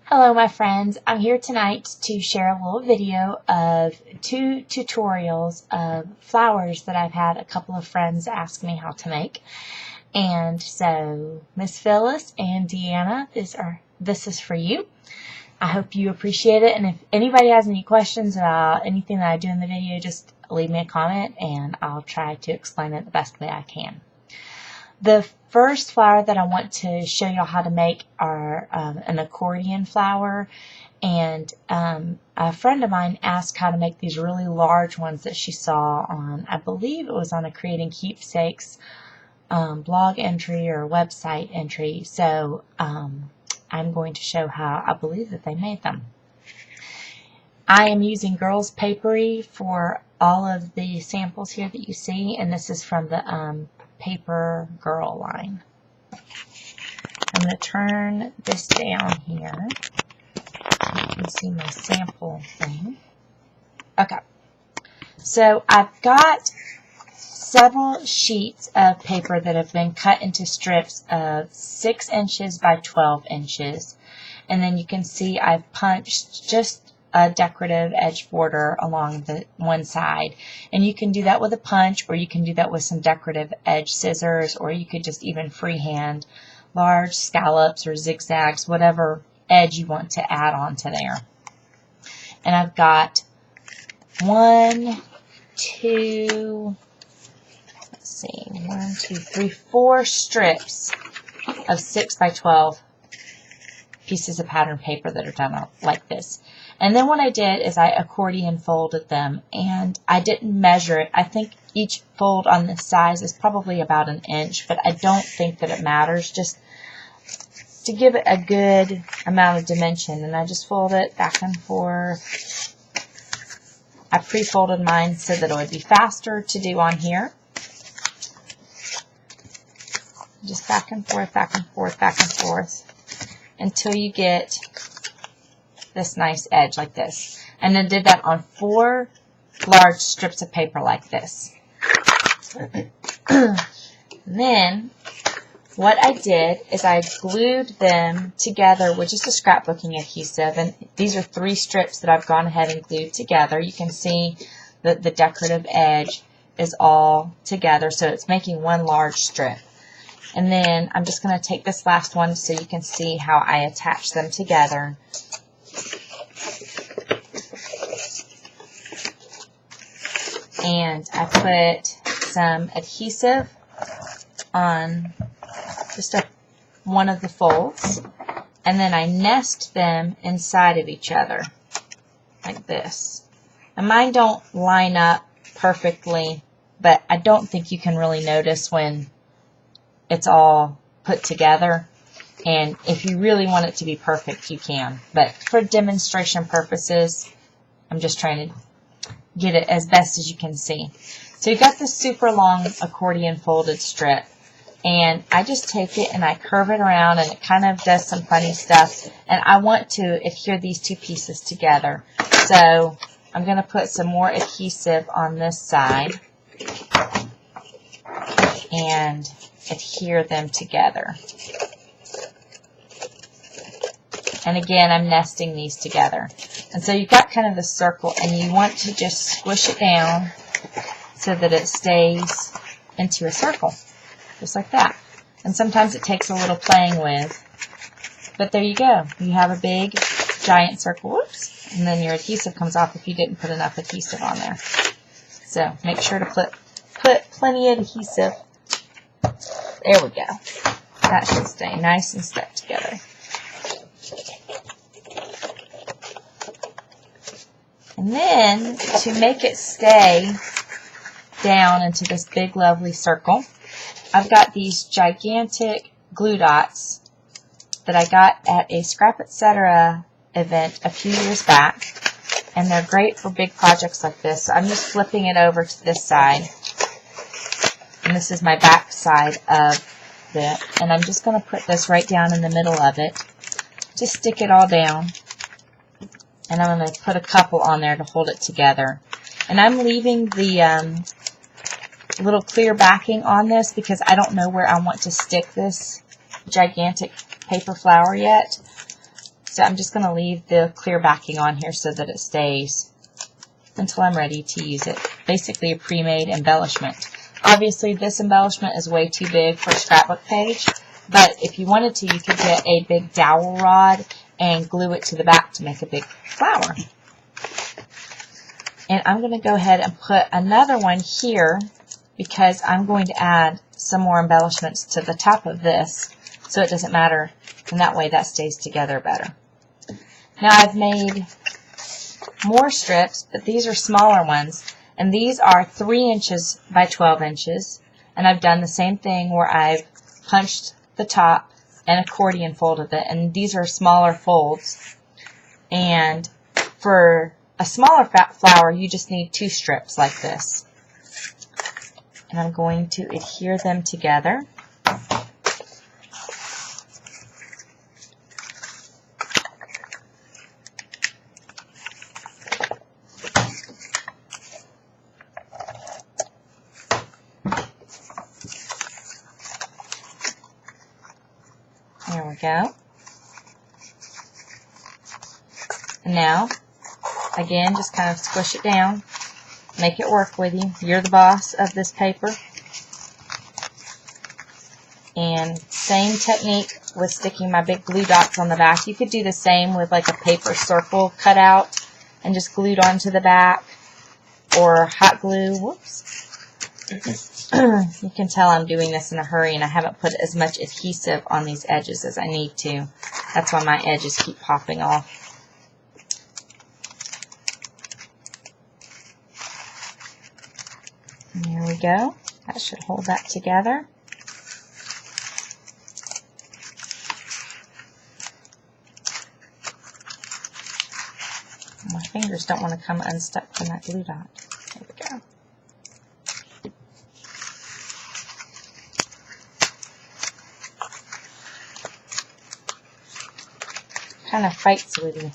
Hello my friends, I'm here tonight to share a little video of 2 tutorials of flowers that I've had a couple of friends ask me how to make. And so Miss Phyllis and Deanna, this is for you. I hope you appreciate it, and if anybody has any questions about anything that I do in the video, just leave me a comment and I'll try to explain it the best way I can. The first flower that I want to show y'all how to make are an accordion flower, and a friend of mine asked how to make these really large ones that she saw on, I believe it was on a Creating Keepsakes blog entry or website entry, so I'm going to show how I believe that they made them. I am using Girls Papery for all of the samples here that you see, and this is from the Paper Girl line. I'm going to turn this down here so you can see my sample thing. Okay, so I've got several sheets of paper that have been cut into strips of 6 inches by 12 inches, and then you can see I've punched just a decorative edge border along the one side, and you can do that with a punch, or you can do that with some decorative edge scissors, or you could just even freehand large scallops or zigzags, whatever edge you want to add on to there. And I've got 1, 2, let's see, 1, 2, 3, 4 strips of 6 by 12 pieces of pattern paper that are done like this. And then what I did is I accordion folded them, and I didn't measure it. I think each fold on this size is probably about 1 inch, but I don't think that it matters, just to give it a good amount of dimension. And I just fold it back and forth. I pre-folded mine so that it would be faster to do on here. Just back and forth, back and forth, back and forth, until you get this nice edge like this. And then did that on 4 large strips of paper like this. Then what I did is I glued them together with just a scrapbooking adhesive, and these are 3 strips that I've gone ahead and glued together. You can see that the decorative edge is all together, so it's making one large strip. And then I'm just going to take this last one so you can see how I attach them together. And I put some adhesive on just one of the folds, and then I nest them inside of each other like this. And mine don't line up perfectly, but I don't think you can really notice when it's all put together. And if you really want it to be perfect, you can. But for demonstration purposes, I'm just trying to get it as best as you can see. So you've got this super long accordion folded strip, and I just take it and I curve it around, and it kind of does some funny stuff, and I want to adhere these 2 pieces together. So I'm going to put some more adhesive on this side and adhere them together. And again, I'm nesting these together. And so you've got kind of the circle, and you want to just squish it down so that it stays into a circle, just like that. And sometimes it takes a little playing with, but there you go. You have a big, giant circle. Whoops. And then your adhesive comes off if you didn't put enough adhesive on there. So make sure to put plenty of adhesive. There we go. That should stay nice and stuck together. And then, to make it stay down into this big, lovely circle, I've got these gigantic glue dots that I got at a Scrap Etc. event a few years back, and they're great for big projects like this. So I'm just flipping it over to this side, and this is my back side of it, and I'm just going to put this right down in the middle of it. Just stick it all down. And I'm going to put a couple on there to hold it together. And I'm leaving the little clear backing on this because I don't know where I want to stick this gigantic paper flower yet. So I'm just going to leave the clear backing on here so that it stays until I'm ready to use it. Basically a pre-made embellishment. Obviously this embellishment is way too big for a scrapbook page, but if you wanted to, you could get a big dowel rod and glue it to the back to make a big flower. And I'm going to go ahead and put another one here because I'm going to add some more embellishments to the top of this so it doesn't matter, and that way that stays together better. Now I've made more strips, but these are smaller ones, and these are 3 inches by 12 inches, and I've done the same thing where I've punched the top and accordion folded it, and these are smaller folds. And for a smaller flower, you just need 2 strips like this. And I'm going to adhere them together. There we go. And now, again, just kind of squish it down. Make it work with you. You're the boss of this paper. And same technique with sticking my big glue dots on the back. You could do the same with like a paper circle cut out and just glued onto the back, or hot glue. Whoops. You can tell I'm doing this in a hurry and I haven't put as much adhesive on these edges as I need to. That's why my edges keep popping off. And there we go. That should hold that together. My fingers don't want to come unstuck from that glue dot. There we go. Kind of fights with you.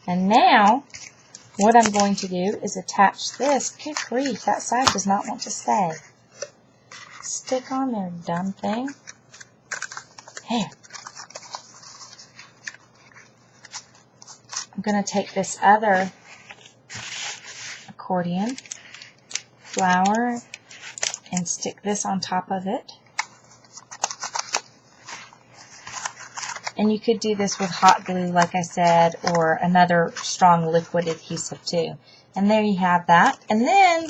And now, what I'm going to do is attach this. Good grief, that side does not want to stay. Stick on there, dumb thing. Here. I'm going to take this other accordion flower and stick this on top of it. And you could do this with hot glue, like I said, or another strong liquid adhesive too. And there you have that. And then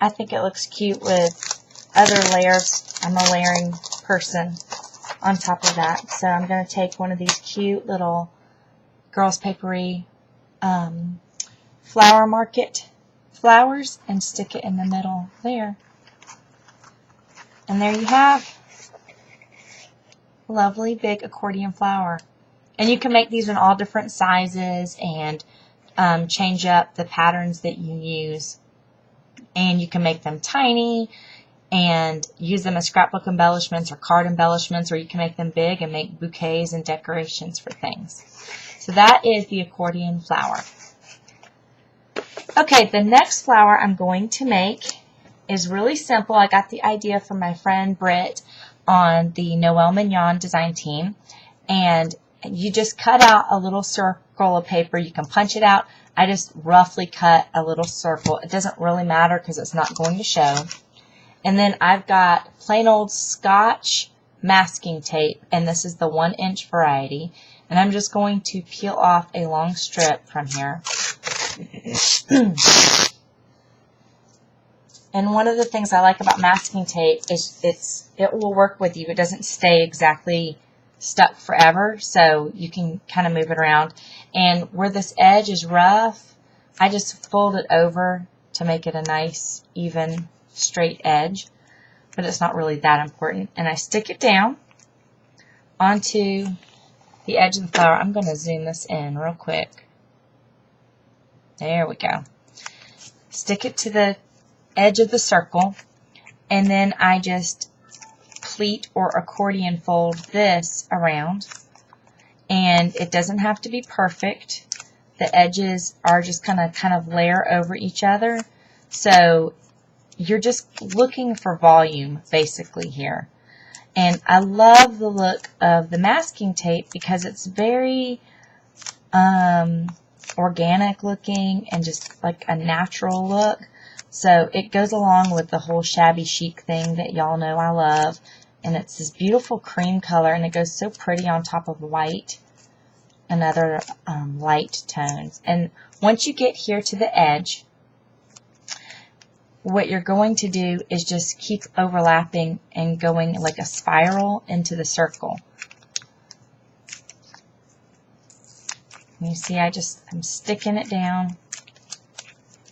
I think it looks cute with other layers. I'm a layering person on top of that. So I'm going to take one of these cute little Girls Papery Flower Market flowers and stick it in the middle there. And there you have a lovely big accordion flower. And you can make these in all different sizes and change up the patterns that you use. And you can make them tiny and use them as scrapbook embellishments or card embellishments, or you can make them big and make bouquets and decorations for things. So that is the accordion flower. Okay, the next flower I'm going to make is really simple. I got the idea from my friend Britt on the Noel Mignon design team. And you just cut out a little circle of paper. You can punch it out. I just roughly cut a little circle. It doesn't really matter because it's not going to show. And then I've got plain old Scotch masking tape, and this is the 1-inch variety. And I'm just going to peel off a long strip from here. And one of the things I like about masking tape is it will work with you. It doesn't stay exactly stuck forever, so you can kind of move it around. And where this edge is rough, I just fold it over to make it a nice, even, straight edge. But it's not really that important. And I stick it down onto the edge of the flower. I'm going to zoom this in real quick. There we go. Stick it to the edge of the circle, and then I just pleat or accordion fold this around. And it doesn't have to be perfect. The edges are just kind of layer over each other. So you're just looking for volume basically here. And I love the look of the masking tape because it's very organic looking and just like a natural look. So it goes along with the whole shabby chic thing that y'all know I love. And it's this beautiful cream color, and it goes so pretty on top of white and other light tones. And once you get here to the edge, what you're going to do is just keep overlapping and going like a spiral into the circle. And you see I'm sticking it down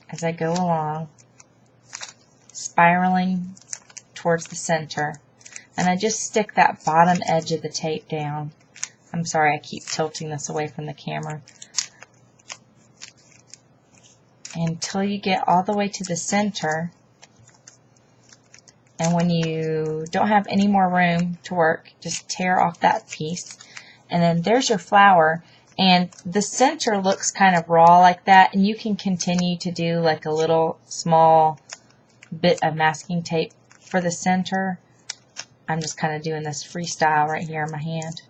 as I go along, spiraling towards the center. And I just stick that bottom edge of the tape down. I'm sorry, I keep tilting this away from the camera. Until you get all the way to the center. And when you don't have any more room to work, just tear off that piece. And then there's your flower. And the center looks kind of raw like that. And you can continue to do like a little small bit of masking tape for the center. I'm just kind of doing this freestyle right here in my hand.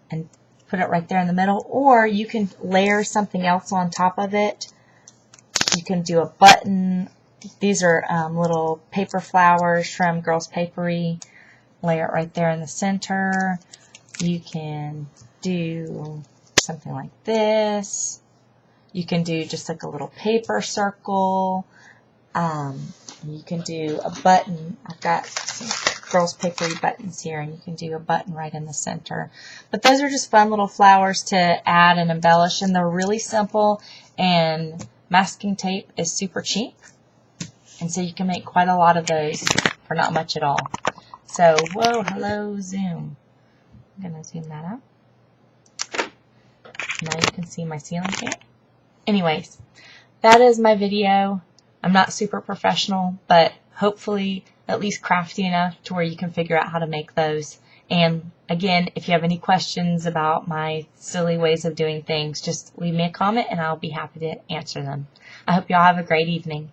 And put it right there in the middle. Or you can layer something else on top of it. You can do a button. These are little paper flowers from Girls Papery. Layer it right there in the center. You can do something like this. You can do just like a little paper circle. You can do a button. I've got some Girls Papery buttons here, and you can do a button right in the center. But those are just fun little flowers to add and embellish, and they're really simple, and masking tape is super cheap, and so you can make quite a lot of those for not much at all. So, whoa, hello, zoom. I'm going to zoom that out. Now you can see my ceiling fan. Anyways, that is my video. I'm not super professional, but hopefully at least crafty enough to where you can figure out how to make those. And again, if you have any questions about my silly ways of doing things, just leave me a comment and I'll be happy to answer them. I hope y'all have a great evening.